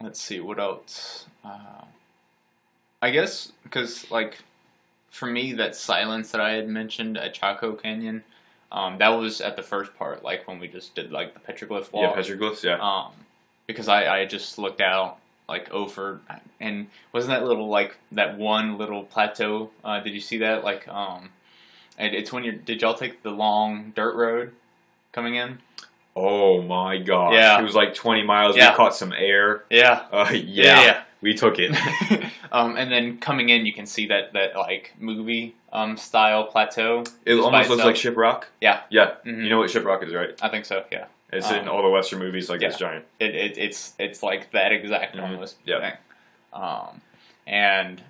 let's see, what else? I guess, because, like, for me, that silence that I had mentioned at Chaco Canyon, that was at the first part, like, when we just did, like, the petroglyph walk. Yeah, petroglyphs, yeah. Because I just looked out, like, over, and wasn't that little, like, that one little plateau, did you see that? Like, and it's when did y'all take the long dirt road coming in? Oh my gosh. Yeah. It was like 20 miles. Yeah. We caught some air. Yeah. Yeah. We took it. And then coming in, you can see that like movie style plateau. It almost looks like Shiprock. Yeah. Yeah. Mm-hmm. You know what Shiprock is, right? I think so. Yeah. It's in all the Western movies, like this giant. It's like that exact almost thing. And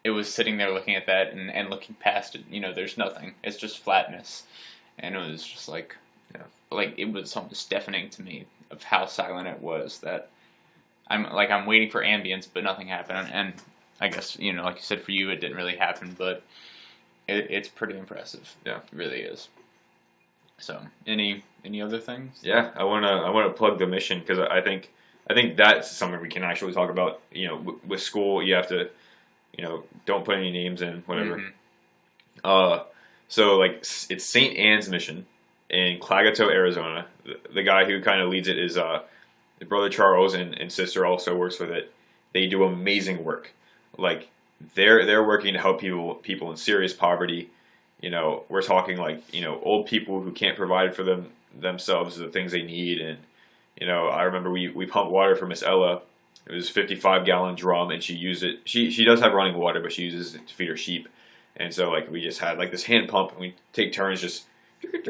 it was sitting there looking at that and looking past it. You know, there's nothing. It's just flatness, and it was just like. Like, it was almost deafening to me of how silent it was, that I'm waiting for ambience, but nothing happened. And I guess, you know, like you said, for you, it didn't really happen, but it's pretty impressive. Yeah. It really is. So, any other things? Yeah, I wanna plug the mission, because I think that's something we can actually talk about. You know, with school, you have to, you know, don't put any names in, whatever. Mm-hmm. So, like, it's St. Anne's Mission in Klagetoh, Arizona. The guy who kind of leads it is brother Charles, and sister also works with it. They do amazing work. Like, they're working to help people in serious poverty. You know, we're talking, like, you know, old people who can't provide for themselves the things they need. And, you know, I remember we pumped water for Miss Ella. It was a 55-gallon drum, and she used it. She does have running water, but she uses it to feed her sheep. And so, like, we just had, like, this hand pump, and we take turns just it's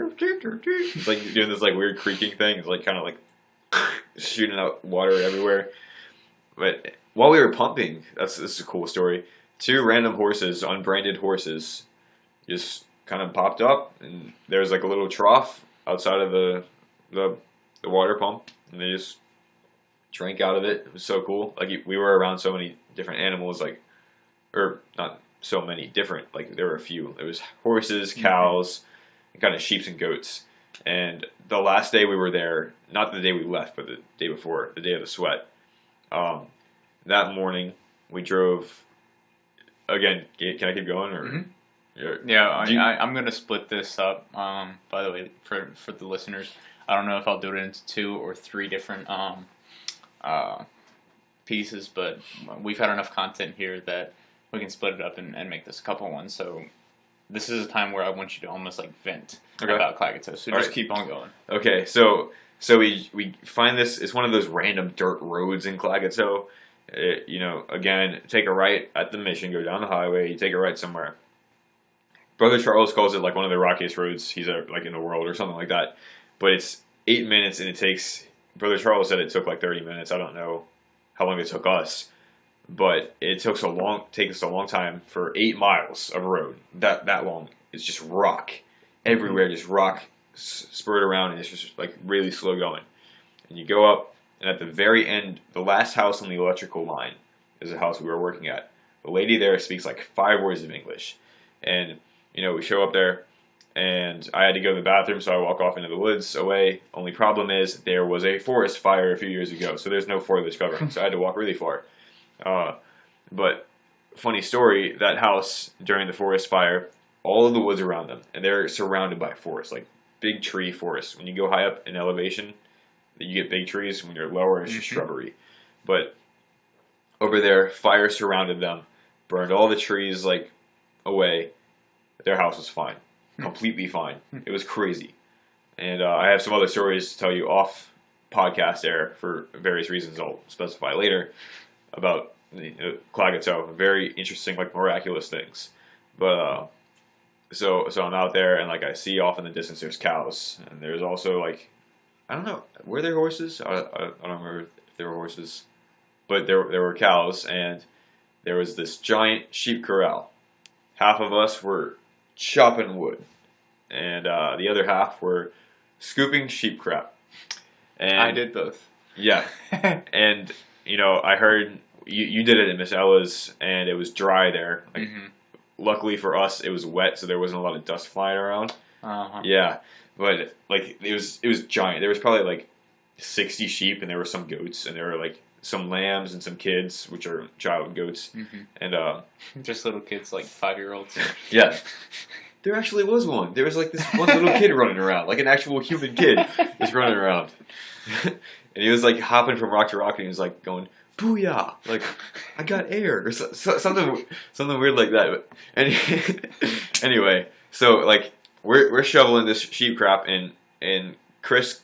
like doing this, like, weird creaking thing. It's like kind of like shooting out water everywhere. But while we were pumping, this is a cool story. 2 random horses, unbranded horses, just kind of popped up, and there's like a little trough outside of the water pump, and they just drank out of it. It was so cool. Like, we were around so many different animals, like, or not so many different. Like, there were a few. There was horses, cows. Kind of sheep and goats. And the last day we were there, not the day we left, but the day before, the day of the sweat, that morning we drove, again, can I keep going? Or mm-hmm. Yeah, I'm going to split this up, by the way, for the listeners. I don't know if I'll do it into 2 or 3 different pieces, but we've had enough content here that we can split it up and make this a couple ones, so... This is a time where I want you to almost like vent about Klagetoh, so just keep on going. Okay, so we find this. It's one of those random dirt roads in Klagetoh. You know, again, take a right at the mission, go down the highway, you take a right somewhere. Brother Charles calls it like one of the rockiest roads he's ever, like, in the world or something like that. But it's 8 minutes, and it takes. Brother Charles said it took like 30 minutes. I don't know how long it took us. But it takes us a long time for 8 miles of road. That long. It's just rock everywhere, just rock spurred around, and it's just like really slow going. And you go up, and at the very end, the last house on the electrical line is the house we were working at. The lady there speaks like 5 words of English, and you know, we show up there, and I had to go to the bathroom, so I walk off into the woods away. Only problem is there was a forest fire a few years ago, so there's no foliage covering, so I had to walk really far. But funny story, that house during the forest fire, all of the woods around them, and they're surrounded by forest, like big tree forests. When you go high up in elevation, you get big trees. When you're lower, it's just shrubbery. But over there, fire surrounded them, burned all the trees like away. Their house was fine, completely fine. It was crazy. And I have some other stories to tell you off podcast air for various reasons I'll specify later about Klagetoh. Very interesting, like, miraculous things. But so I'm out there, and like I see off in the distance there's cows, and there's also, like, I don't know, were there horses? I don't remember if there were horses, but there were cows, and there was this giant sheep corral. Half of us were chopping wood, and the other half were scooping sheep crap. And I did both. Yeah, and you know, I heard you did it at Miss Ella's, and it was dry there. Like, luckily for us, it was wet, so there wasn't a lot of dust flying around. Yeah, but like it was giant. There was probably like 60 sheep, and there were some goats, and there were like some lambs and some kids, which are child goats, and just little kids like 5-year-olds. yeah. There actually was one. There was like this one little kid running around, like an actual human kid, just running around, and he was like hopping from rock to rock, and he was like going "Booyah!" Like I got air or something weird like that. Anyway, so like we're shoveling this sheep crap, and Chris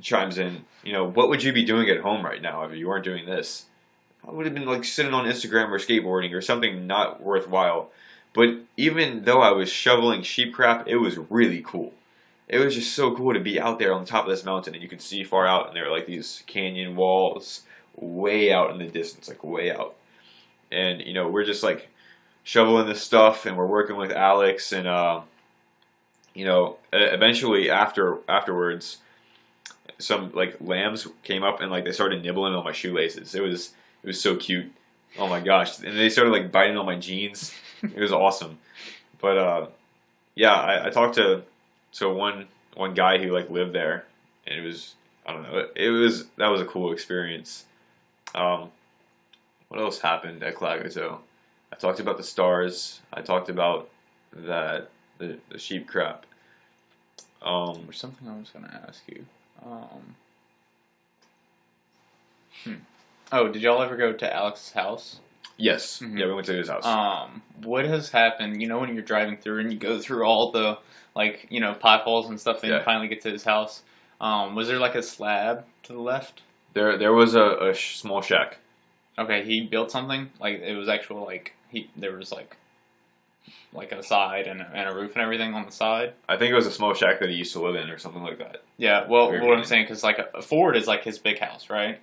chimes in. You know, what would you be doing at home right now if you weren't doing this? I would have been like sitting on Instagram or skateboarding or something not worthwhile. But even though I was shoveling sheep crap, it was really cool. It was just so cool to be out there on the top of this mountain, and you could see far out, and there were like these canyon walls way out in the distance, like way out. And you know, we're just like shoveling this stuff, and we're working with Alex, and you know, eventually afterwards, some like lambs came up and like they started nibbling on my shoelaces. It was so cute. Oh my gosh! And they started like biting on my jeans. It was awesome. But yeah, I talked to one guy who like lived there, and it was, I don't know, that was a cool experience. What else happened at Klagetoh? I talked about the stars. I talked about the sheep crap. There's something I was gonna ask you. Oh, did y'all ever go to Alex's house? Yes. Mm-hmm. Yeah, we went to his house. What has happened? You know, when you're driving through and you go through all the like, you know, potholes and stuff, then you finally get to his house. Was there like a slab to the left? There was a small shack. Okay, he built something like it was actual like there was like a side and a roof and everything on the side. I think it was a small shack that he used to live in or something like that. Yeah, well, what I'm saying, because like a Ford is like his big house, right?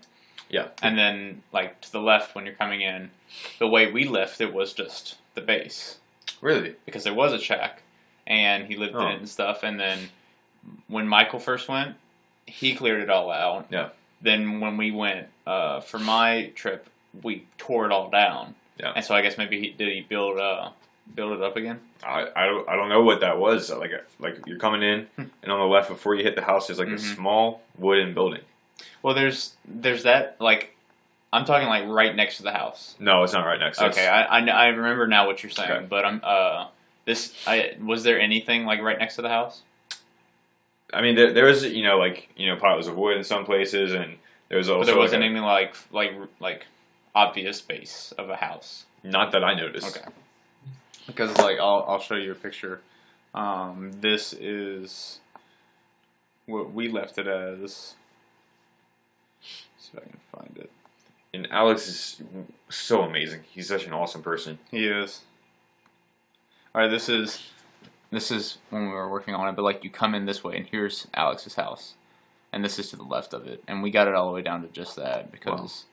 Yeah. And then like to the left when you're coming in, the way we left it was just the base. Really? Because there was a shack, and he lived in it and stuff. And then when Michael first went, he cleared it all out. Yeah. Then when we went for my trip, we tore it all down. Yeah. And so I guess maybe he build it up again? I don't know what that was. Like you're coming in, and on the left before you hit the house, there's like a small wooden building. Well, there's that, like, I'm talking like right next to the house. No, it's not right next. Okay, I remember now what you're saying, okay. But was there anything like right next to the house? I mean, there was piles of wood in some places, and there was also. But there wasn't anything like obvious base of a house. Not that I noticed. Okay. Because like I'll show you a picture. This is what we left it as. See if I can find it. And Alex is so amazing. He's such an awesome person. He is. All right, this is when we were working on it. But like, you come in this way, and here's Alex's house, and this is to the left of it, and we got it all the way down to just that because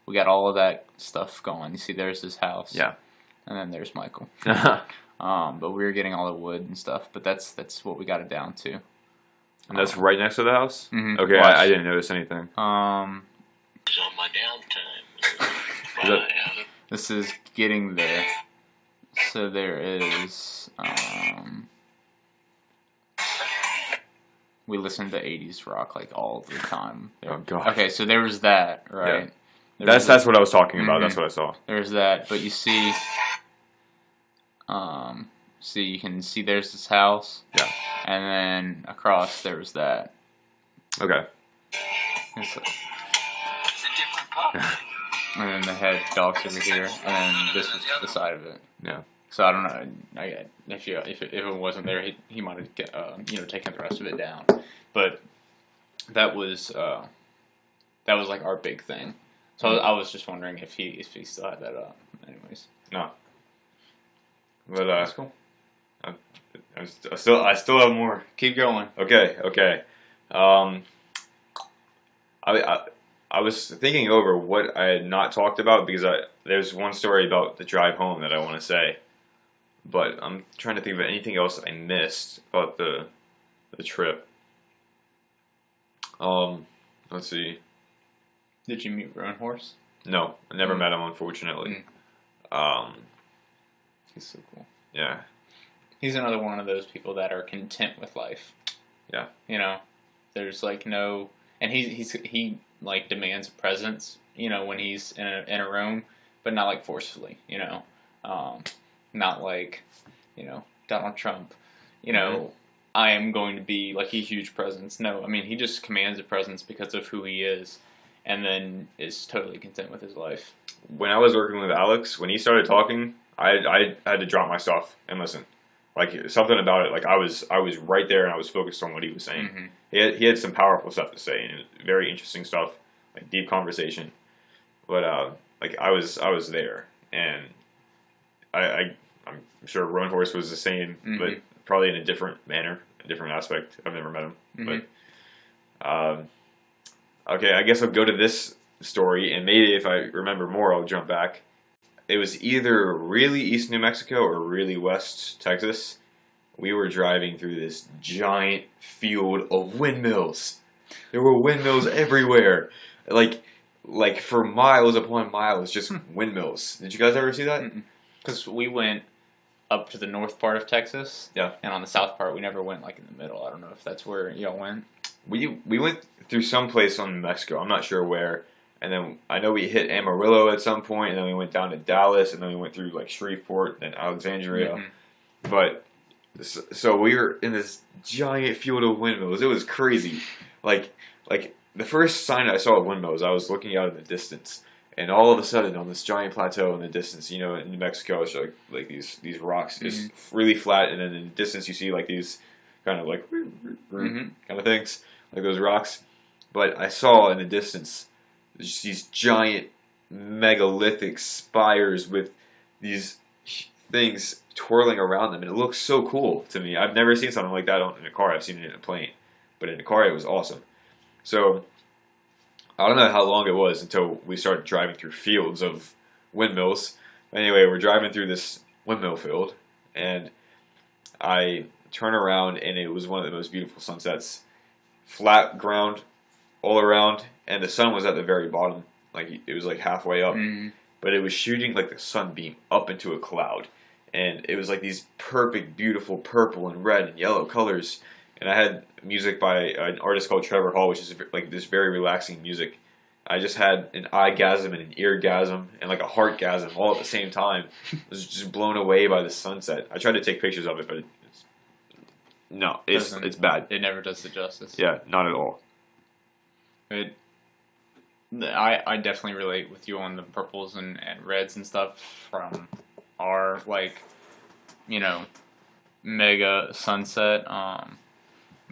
we got all of that stuff going. You see, there's his house. Yeah. And then there's Michael. But we were getting all the wood and stuff. But that's what we got it down to. And that's right next to the house? Mm-hmm. Okay, I didn't notice anything. It's on my downtime. This is getting there. So there is... we listen to 80s rock like all the time. Oh, God. Okay, so there was that, right? Yeah. That's what I was talking about. That's what I saw. There's that, but you see... you can see there's this house. Yeah. And then across there was that. Okay. It's a different pup. And then the head dog's over here, and then this was the side of it. Yeah. So I don't know. If it wasn't there, he might have taken the rest of it down. But that was like our big thing. So I was just wondering if he still had that up. Anyways. No. But that's cool. I still have more. Keep going. Okay. I was thinking over what I had not talked about because there's one story about the drive home that I want to say, but I'm trying to think of anything else I missed about the trip. Let's see. Did you meet Roan Horse? No, I never met him, unfortunately. He's so cool. Yeah. He's another one of those people that are content with life. Yeah. You know, there's like no, and he like demands a presence, when he's in a room, but not like forcefully, not like, Donald Trump, I am going to be like a huge presence. No, I mean, he just commands a presence because of who he is, and then is totally content with his life. When I was working with Alex, when he started talking, I had to drop my stuff and listen. Like, something about it, like I was right there and I was focused on what he was saying. Mm-hmm. He had some powerful stuff to say and very interesting stuff, like deep conversation. But like I was there, and I'm sure Roan Horse was the same, mm-hmm. but probably in a different manner, a different aspect. I've never met him, mm-hmm. but okay, I guess I'll go to this story, and maybe if I remember more, I'll jump back. It was either really East New Mexico or really West Texas. We were driving through this giant field of windmills. There were windmills everywhere. Like for miles upon miles, just windmills. Did you guys ever see that? Because we went up to the north part of Texas. Yeah. And on the south part, we never went like in the middle. I don't know if that's where y'all went. We went through some place on Mexico. I'm not sure where. And then I know we hit Amarillo at some point, and then we went down to Dallas, and then we went through like Shreveport and Alexandria. Mm-hmm. But so we were in this giant field of windmills. It was crazy. Like the first sign I saw of windmills, I was looking out in the distance, and all of a sudden on this giant plateau in the distance, in New Mexico, it's like these rocks just really flat, and then in the distance you see like these kind of like kind of things, like those rocks. But I saw in the distance just these giant megalithic spires with these things twirling around them, and it looks so cool to me. I've never seen something like that in a car. I've seen it in a plane, but in a car it was awesome. So I don't know how long it was until we started driving through fields of windmills. Anyway, we're driving through this windmill field, and I turn around, and it was one of the most beautiful sunsets. Flat ground all around, and the sun was at the very bottom. Like, it was like halfway up, but it was shooting like the sunbeam up into a cloud, and it was like these perfect, beautiful purple and red and yellow colors. And I had music by an artist called Trevor Hall, which is like this very relaxing music. I just had an eye-gasm and an ear-gasm and like a heart-gasm all at the same time. I was just blown away by the sunset. I tried to take pictures of it, but it's bad. It never does the justice. Yeah, not at all. I definitely relate with you on the purples and reds and stuff from our mega sunset. Let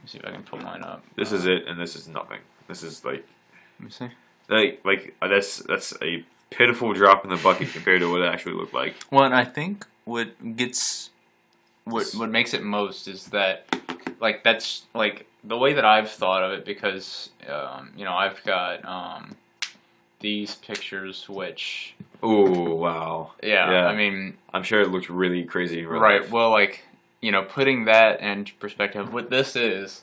me see if I can pull mine up. This is it, and this is nothing. This is like, let me see. Like that's a pitiful drop in the bucket compared to what it actually looked like. Well, and I think what makes it most is that that's like the way that I've thought of it, because I've got these pictures which. Oh wow! Yeah, I mean, I'm sure it looked really crazy in real life. Right. Well, putting that into perspective, what this is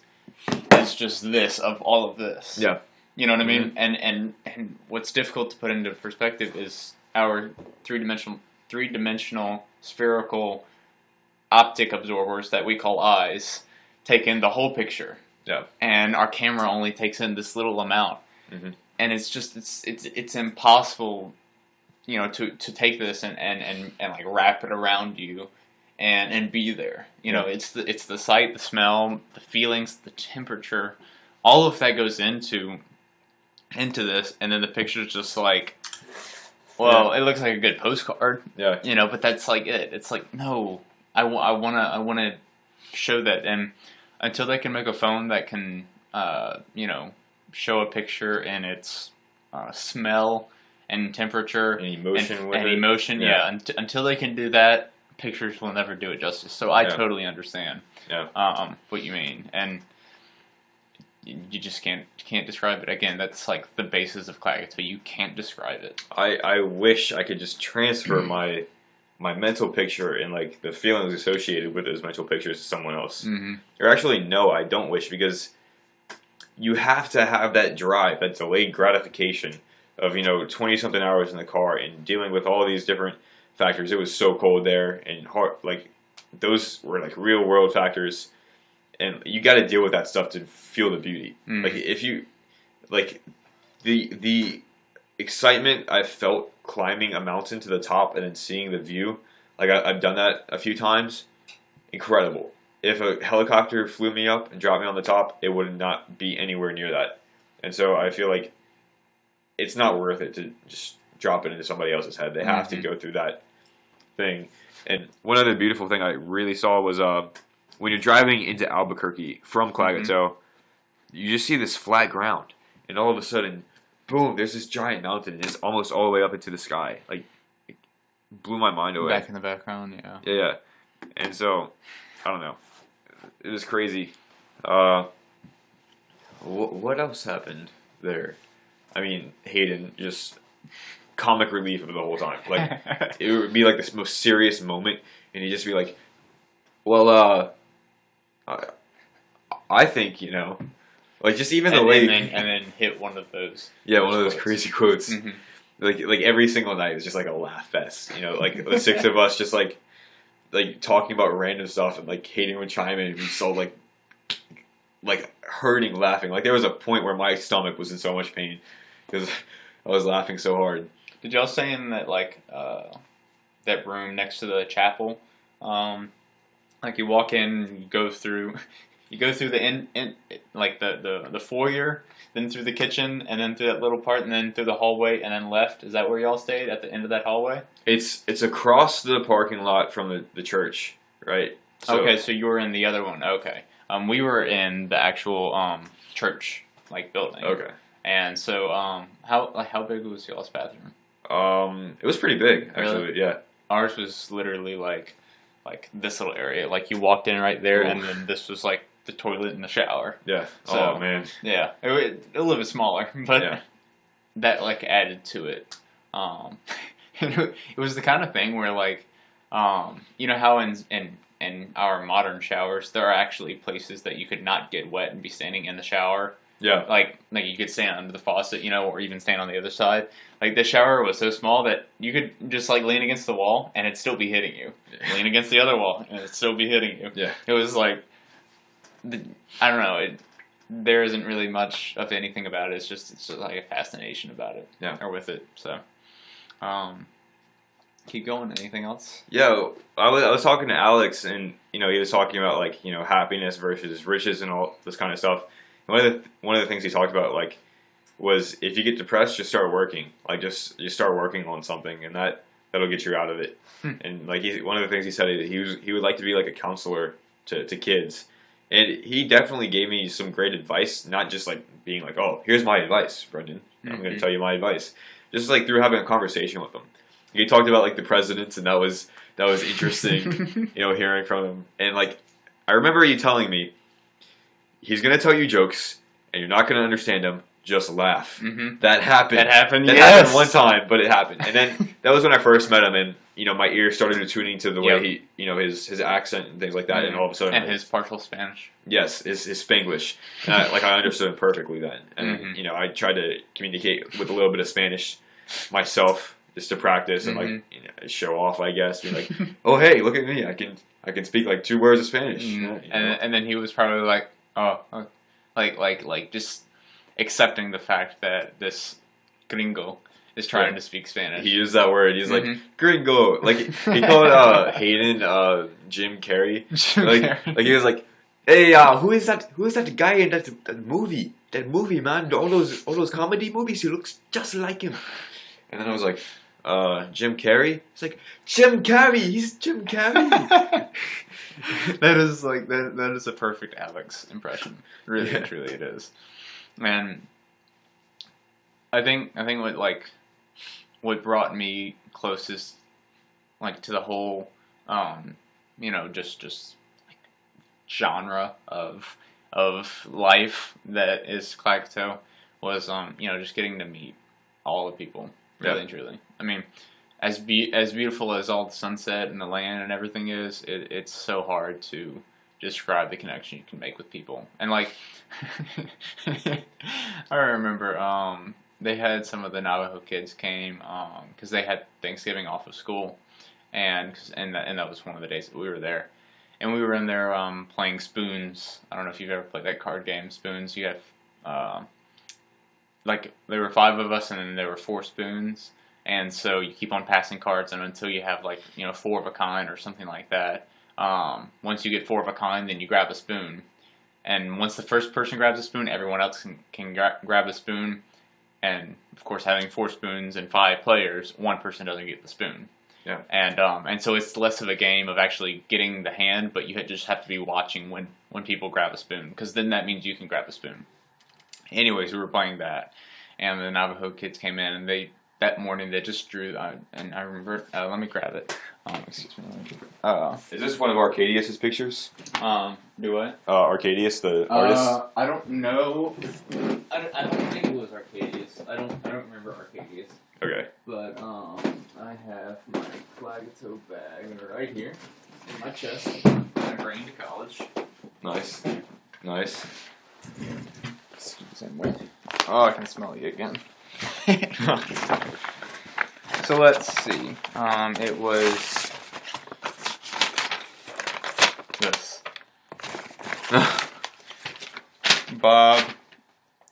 just this of all of this. Yeah. You know what I mean? And what's difficult to put into perspective is our three-dimensional spherical optic absorbers that we call eyes take in the whole picture. Yeah. And our camera only takes in this little amount. Mm-hmm. And it's impossible, to take this and like wrap it around you and be there. It's the sight, the smell, the feelings, the temperature, all of that goes into this, and then the picture's just like, well, it looks like a good postcard. Yeah. But that's like it. It's like, no, I wanna show that, and until they can make a phone that can show a picture and its smell and temperature and emotion until they can do that, pictures will never do it justice. So I totally understand what you mean, and you just can't describe it. Again, that's like the basis of Klagetoh. You can't describe it. I wish I could just transfer my mental picture and like the feelings associated with those mental pictures to someone else. Mm-hmm. Or actually, no, I don't wish, because you have to have that drive, that delayed gratification of 20-something hours in the car and dealing with all these different factors. It was so cold there, and hard, like those were like real world factors, and you got to deal with that stuff to feel the beauty. Like if you like the excitement I felt climbing a mountain to the top and then seeing the view. Like I've done that a few times. Incredible. If a helicopter flew me up and dropped me on the top, it would not be anywhere near that. And so I feel like it's not worth it to just drop it into somebody else's head. They have to go through that thing. And one other beautiful thing I really saw was when you're driving into Albuquerque from Klagetoh, you just see this flat ground, and all of a sudden, boom! There's this giant mountain, and it's almost all the way up into the sky. Like, it blew my mind away. Back in the background, yeah. Yeah. And so, I don't know. It was crazy. What else happened there? I mean, Hayden just comic relief of the whole time. Like, it would be like this most serious moment, and he'd just be like, "Well, I think like just even the way." And then hit one of those. Yeah, one of those quotes. crazy quotes. Like every single night is just like a laugh fest. Like the six of us just like talking about random stuff, and like Hayden would chime in, and we so like hurting laughing. Like there was a point where my stomach was in so much pain because I was laughing so hard. Did y'all stay in that that room next to the chapel? Like you walk in, you go through the the foyer, then through the kitchen, and then through that little part, and then through the hallway, and then left. Is that where y'all stayed at the end of that hallway? It's across the parking lot from the church, right? Okay, so you were in the other one. Okay, we were in the actual church building. Okay. And so how big was y'all's bathroom? It was pretty big, actually. Really? Yeah. Ours was literally like this little area. Like you walked in right there, and then this was like the toilet and the shower. Yeah. So, oh man. Yeah, it a little bit smaller, but Yeah. that added to it. It was the kind of thing where you know how in our modern showers there are actually places that you could not get wet and be standing in the shower. Yeah. Like you could stand under the faucet, or even stand on the other side. Like the shower was so small that you could just lean against the wall and it'd still be hitting you. Lean against the other wall and it'd still be hitting you. Yeah. It was I don't know. There isn't really much of anything about it. It's just like a fascination about it. Yeah. Or with it. So, keep going. Anything else? Yeah, I was talking to Alex, and he was talking about happiness versus riches and all this kind of stuff. And one of the things he talked about was if you get depressed, just start working. Just start working on something, and that'll get you out of it. And one of the things he said is he would like to be a counselor to kids, and he definitely gave me some great advice. Not just being oh, here's my advice, Brendan. I'm going to tell you my advice. Just through having a conversation with him. He talked about the presidents, and that was interesting. Hearing from him, and I remember you telling me he's gonna tell you jokes, and you're not gonna understand them. Just laugh. That happened. That happened. That Yes. happened one time, but it happened. And then that was when I first met him, and my ears started tuning to the way he, his accent and things like that, and all of a sudden, and his partial Spanish. yes, his Spanglish, and I understood him perfectly then. And I tried to communicate with a little bit of Spanish myself, just to practice and show off, I guess. Be oh hey, look at me, I can speak 2 words of Spanish. And then he was probably just accepting the fact that this gringo is trying to speak Spanish. He used that word. He's gringo. He called Hayden Jim Carrey. He was hey, who is that guy in that movie? That movie, man. All those comedy movies. He looks just like him. And then I was Jim Carrey? It's Jim Carrey! He's Jim Carrey! That is that is a perfect Alex impression. Really, truly it is. And I think what brought me closest to the whole just genre of life that is Klagetoh was just getting to meet all the people. Really and truly. I mean, as beautiful as all the sunset and the land and everything is, it's so hard to describe the connection you can make with people. And I remember they had some of the Navajo kids came because they had Thanksgiving off of school, and that was one of the days that we were there. And we were in there playing Spoons. I don't know if you've ever played that card game, Spoons. You have like there were 5 of us, and then there were 4 spoons, and so you keep on passing cards, and until you have like 4 of a kind or something like that. Once you get 4 of a kind, then you grab a spoon, and once the first person grabs a spoon, everyone else can grab a spoon, and of course, having 4 spoons and 5 players, one person doesn't get the spoon. Yeah. And so it's less of a game of actually getting the hand, but you just have to be watching when people grab a spoon, because then that means you can grab a spoon. Anyways, we were playing that, and the Navajo kids came in, and that morning they just drew, and I remember, let me grab it. Excuse me. Is this one of Arcadius's pictures? Do what? Arcadius, the artist? I don't know. I don't think it was Arcadius. I don't remember Arcadius. Okay. But I have my Klagetoh bag right here in my chest. I bring to college. Nice. Nice. Same way. Oh, I can smell you again. So let's see. It was this. Bob.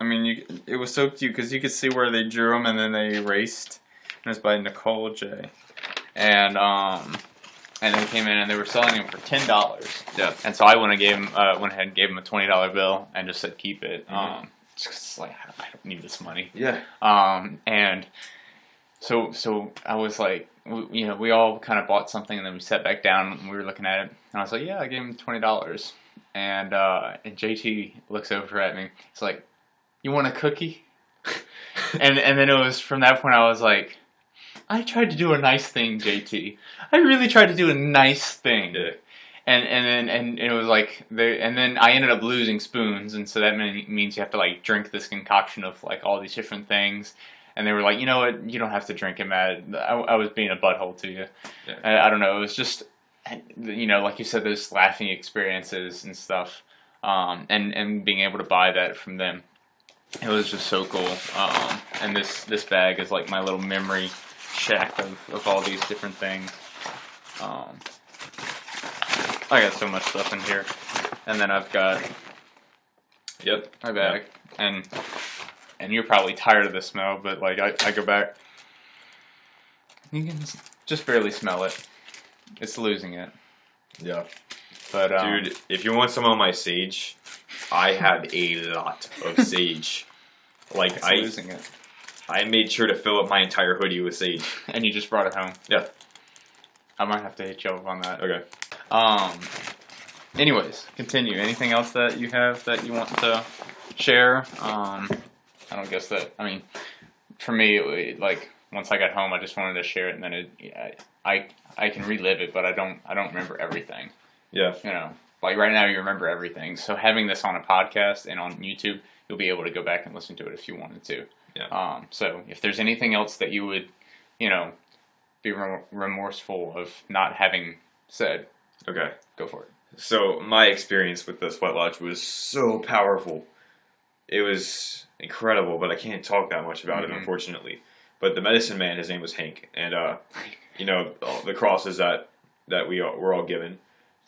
I mean, it was so cute because you could see where they drew them and then they erased. And it's by Nicole J. And they came in and they were selling them for $10. Yeah. And so I went ahead and gave him a $20 bill and just said keep it. It's like I don't need this money. Yeah. And so I was like, we all kind of bought something and then we sat back down and we were looking at it and I was like, yeah, I gave him $20. And JT looks over at me. He's like, you want a cookie? and then it was from that point I was like, I tried to do a nice thing, JT. I really tried to do a nice thing. Yeah. And it was like and then I ended up losing spoons, and so that means you have to like drink this concoction of like all these different things. And they were like, you know what, you don't have to drink it, Matt. I was being a butthole to you. Yeah. I don't know. It was just, like you said, those laughing experiences and stuff, and being able to buy that from them. It was just so cool. And this bag is like my little memory shack of all these different things. I got so much stuff in here. And then I've got my bag. And you're probably tired of the smell, but like I go back. You can just barely smell it. It's losing it. Yeah. But dude, if you want some of my sage, I have a lot of sage. Like it's losing it. I made sure to fill up my entire hoodie with sage. And you just brought it home. Yeah. I might have to hit you up on that. Okay. Anyways, continue. Anything else that you have that you want to share? I don't guess that. I mean, for me, like once I got home, I just wanted to share it, and then I can relive it, but I don't remember everything. Yeah. Like right now, you remember everything. So having this on a podcast and on YouTube, you'll be able to go back and listen to it if you wanted to. Yeah. So if there's anything else that you would, be remorseful of not having said, okay, go for it. So my experience with the Sweat Lodge was so powerful. It was incredible, but I can't talk that much about it, unfortunately. But the medicine man, his name was Hank, and the crosses that were all given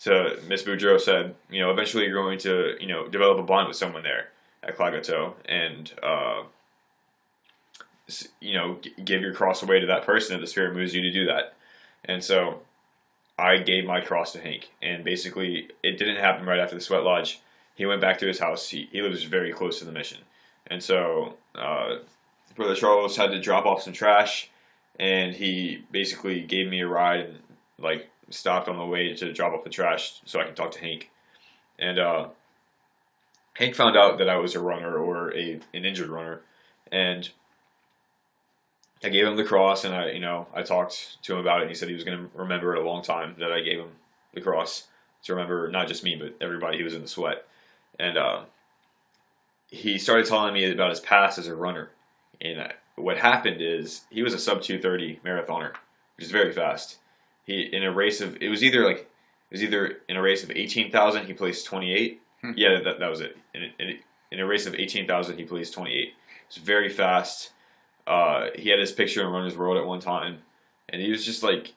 to Miss Boudreaux said, eventually you're going to develop a bond with someone there at Klagetoh, and give your cross away to that person if the spirit moves you to do that. And so I gave my cross to Hank, and basically it didn't happen right after the Sweat Lodge. He went back to his house. He lives very close to the mission. And so Brother Charles had to drop off some trash, and he basically gave me a ride and stopped on the way to drop off the trash so I could talk to Hank. And Hank found out that I was a runner, or an injured runner, and I gave him the cross, and I talked to him about it, and he said he was going to remember it a long time that I gave him the cross to remember not just me, but everybody who was in the sweat. And he started telling me about his past as a runner. And what happened is he was a sub 2:30 marathoner, which is very fast. In a race of 18,000 he placed 28. Yeah, that was it. In a race of 18,000 he placed 28. It's very fast. He had his picture in Runner's World at one time, and he was just like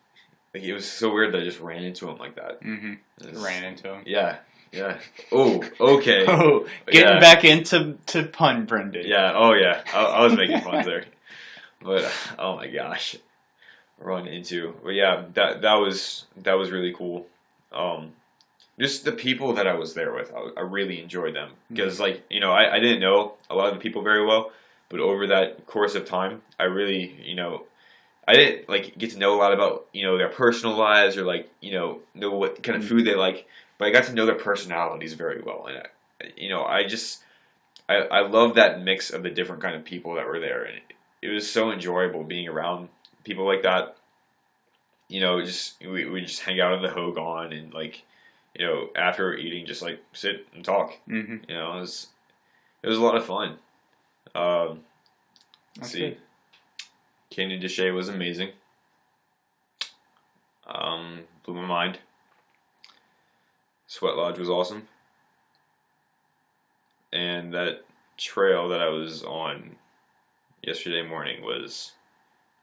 it was so weird that I just ran into him like that. Ran into him. Yeah, Yeah. Oh, okay. Oh, getting back into pun, Brendan. Yeah. Oh, yeah. I was making fun there, but oh my gosh, run into. But yeah, that was really cool. Just the people that I was there with, I really enjoyed them because, like, you know, I didn't know a lot of the people very well, but over that course of time, I really, you know, I didn't like get to know a lot about, you know, their personal lives or like, you know what kind of food they like, but I got to know their personalities very well, and you know, I love that mix of the different kind of people that were there, and it was so enjoyable being around people like that. You know, just we just hang out in the Hogan and like, you know, after eating, just like sit and talk. Mm-hmm. You know, it was a lot of fun. Let's see. Good. Canyon de Chelly was amazing. Blew my mind. Sweat Lodge was awesome. And that trail that I was on yesterday morning was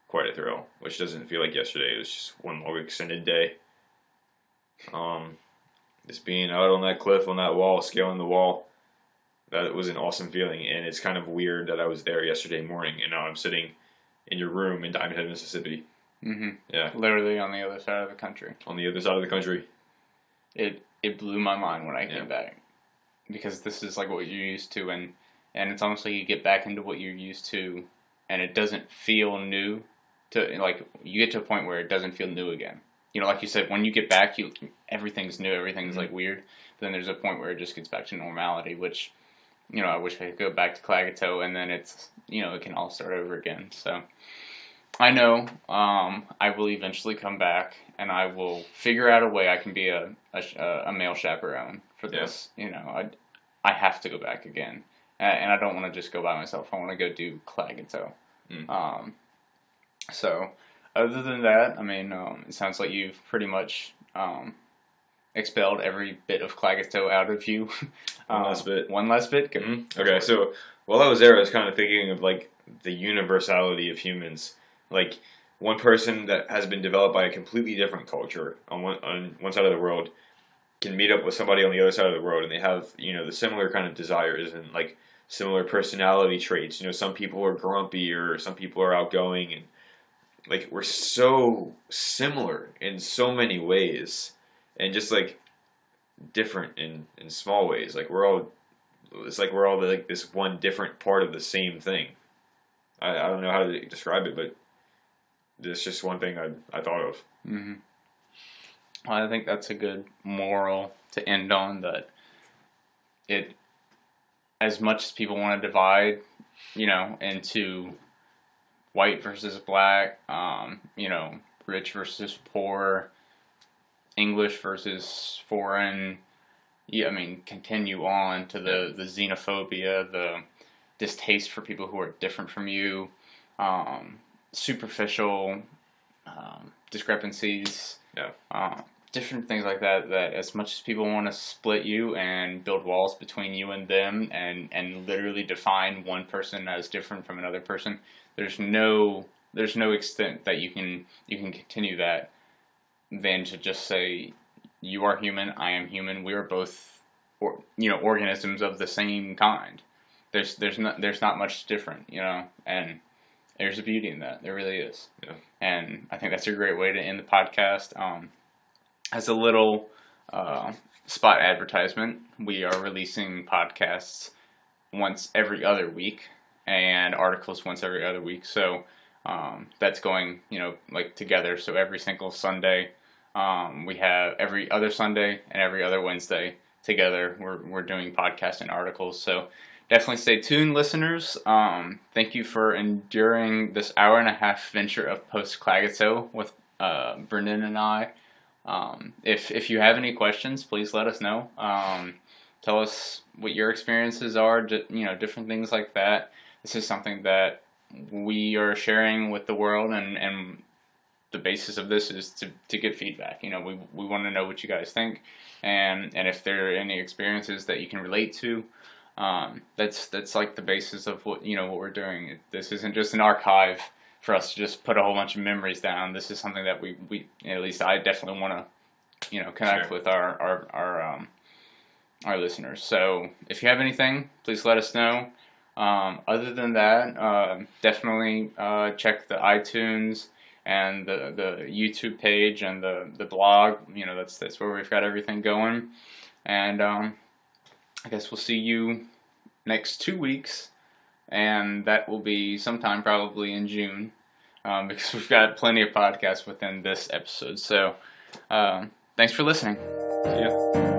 quite a thrill, which doesn't feel like yesterday. It was just one long extended day. Just being out on that cliff, on that wall, scaling the wall, that was an awesome feeling. And it's kind of weird that I was there yesterday morning and now I'm sitting in your room in Diamond Head, Mississippi. Mm-hmm. Yeah. Literally on the other side of the country. On the other side of the country. It blew my mind when I came back, because this is like what you're used to, and it's almost like you get back into what you're used to, and it doesn't feel new. Like you get to a point where it doesn't feel new again. You know, like you said, when you get back, everything's new, everything's like weird. But then there's a point where it just gets back to normality, which, you know, I wish I could go back to Klagetoh, and then it's, you know, it can all start over again. So I know I will eventually come back, and I will figure out a way I can be a male chaperone for this. You know, I have to go back again, and I don't want to just go by myself. I want to go do Klagetoh. So other than that, I mean, it sounds like you've pretty much expelled every bit of Klagetoh out of you. One last bit. One last bit? Good. Mm-hmm. Okay, so while I was there, I was kind of thinking of like the universality of humans. Like one person that has been developed by a completely different culture on one side of the world can meet up with somebody on the other side of the world, and they have, you know, the similar kind of desires and like similar personality traits. You know, some people are grumpy or some people are outgoing, and like we're so similar in so many ways, and just like different in small ways. Like it's like we're all like this one different part of the same thing. I don't know how to describe it, but it's just one thing I thought of. Mm-hmm. Well, I think that's a good moral to end on, that it, as much as people want to divide, you know, into white versus black, you know, rich versus poor, English versus foreign, I mean, continue on to the xenophobia, the distaste for people who are different from you, superficial discrepancies, different things like that, that as much as people want to split you and build walls between you and them and literally define one person as different from another person, there's no extent that you can continue that than to just say, you are human, I am human, we are both organisms of the same kind. There's not much different, you know, and there's a beauty in that. There really is. Yeah. And I think that's a great way to end the podcast. As a little spot advertisement, we are releasing podcasts once every other week and articles once every other week. So that's going, you know, like together. So every single Sunday, we have every other Sunday and every other Wednesday together. We're doing podcasts and articles. So definitely stay tuned, listeners. Thank you for enduring this hour-and-a-half venture of Post-Klagetoh with Brendan and I. If you have any questions, please let us know. Tell us what your experiences are, you know, different things like that. This is something that we are sharing with the world, and the basis of this is to get feedback. You know, we want to know what you guys think, and if there are any experiences that you can relate to. That's like the basis of what we're doing. This isn't just an archive for us to just put a whole bunch of memories down. This is something that we at least I definitely want to, connect with our our listeners. So if you have anything, please let us know. Other than that, definitely check the iTunes and the YouTube page and the blog. That's where we've got everything going. And I guess we'll see you next 2 weeks, and that will be sometime probably in June, because we've got plenty of podcasts within this episode. So thanks for listening. See ya.